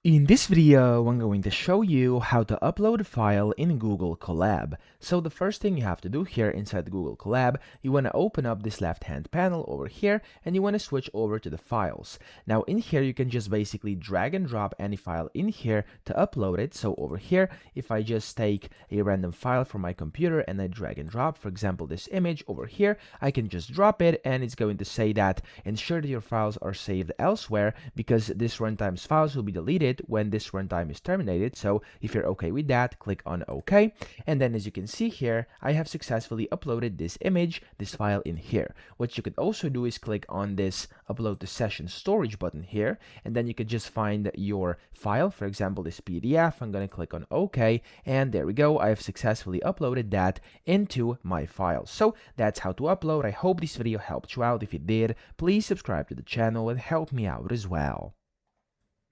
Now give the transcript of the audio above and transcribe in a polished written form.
In this video, I'm going to show you how to upload a file in Google Colab. So the first thing you have to do here inside Google Colab, you want to open up this left-hand panel over here and you want to switch over to the files. Now in here, you can just basically drag and drop any file in here to upload it. So over here, if I just take a random file from my computer and I drag and drop, for example, this image over here, I can just drop it and it's going to say that ensure that your files are saved elsewhere because this runtime's files will be deleted when this runtime is terminated. So if you're okay with that, click on OK. And then as you can see here, I have successfully uploaded this image, this file in here. What you could also do is click on this upload to session storage button here, and then you could just find your file, for example, this PDF. I'm going to click on OK, and there we go. I have successfully uploaded that into my file. So that's how to upload. I hope this video helped you out. If it did, please subscribe to the channel and help me out as well.